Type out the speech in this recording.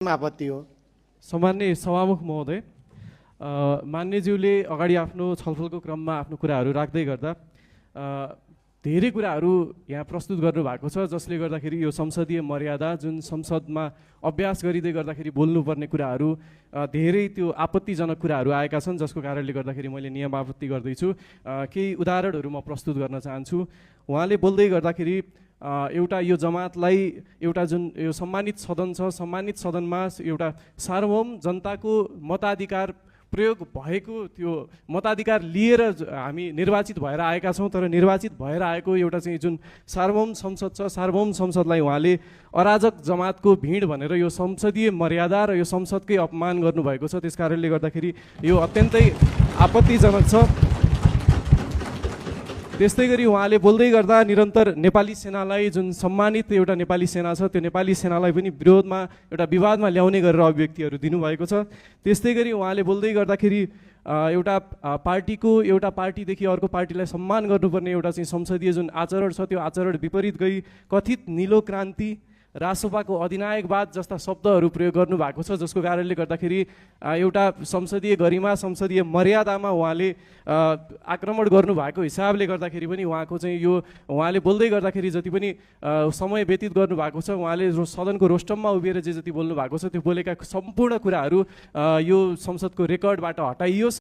आपत्ति हो? सामान्य सभामुख महोदय, मान्यज्यूले अगाडि आफ्नो छलफलको क्रममा आफ्नो कुराहरू राख्दै गर्दा धेरै कुराहरू यहाँ प्रस्तुत गर्नुभएको छ, जसले गर्दाखेरि यो संसदीय मर्यादा जुन संसदमा अभ्यास गरिँदै गर्दाखेरि बोल्नुपर्ने कुराहरू धेरै त्यो आपत्तिजनक कुराहरू आएका छन्, जसको कारणले गर्दाखेरि मैले नियम आपत्ति गर्दैछु। केही उदाहरणहरू म प्रस्तुत गर्न चाहन्छु। उहाँले बोल्दै गर्दाखेरि एउटा यो जमातलाई एउटा जुन यो सम्मानित सदन छ, सम्मानित सदनमा एउटा सार्वभौम जनताको मताधिकार प्रयोग भएको त्यो मताधिकार लिएर हामी निर्वाचित भएर आएका छौँ, तर निर्वाचित भएर आएको एउटा चाहिँ जुन सार्वभौम संसद छ, सार्वभौम संसदलाई उहाँले अराजक जमातको भिड भनेर यो संसदीय मर्यादा र यो संसदकै अपमान गर्नुभएको छ। त्यस कारणले गर्दाखेरि यो अत्यन्तै आपत्तिजनक छ। त्यस्तै गरी उहाँले बोल्दै गर्दा निरन्तर नेपाली सेनालाई जुन सम्मानित एउटा नेपाली सेना छ, त्यो नेपाली सेनालाई पनि विरोधमा एउटा विवादमा ल्याउने गरेर अभिव्यक्तिहरू दिनुभएको छ। त्यस्तै गरी उहाँले बोल्दै गर्दाखेरि एउटा पार्टीदेखि अर्को पार्टीलाई सम्मान गर्नुपर्ने एउटा चाहिँ संसदीय जुन आचरण छ, त्यो आचरण विपरीत गई कथित नीलो क्रान्ति, रासोपाको अधिनायकवाद जस्ता शब्दहरू प्रयोग गर्नुभएको छ, जसको कारणले गर्दाखेरि एउटा संसदीय गरिमा, संसदीय मर्यादामा उहाँले आक्रमण गर्नुभएको हिसाबले गर्दाखेरि पनि उहाँको चाहिँ यो उहाँले बोल्दै गर्दाखेरि जति पनि समय व्यतीत गर्नुभएको छ, उहाँले सदनको रोस्टममा उभिएर जे जति बोल्नु भएको छ, त्यो बोलेका सम्पूर्ण कुराहरू यो संसदको रेकर्डबाट हटाइयोस्।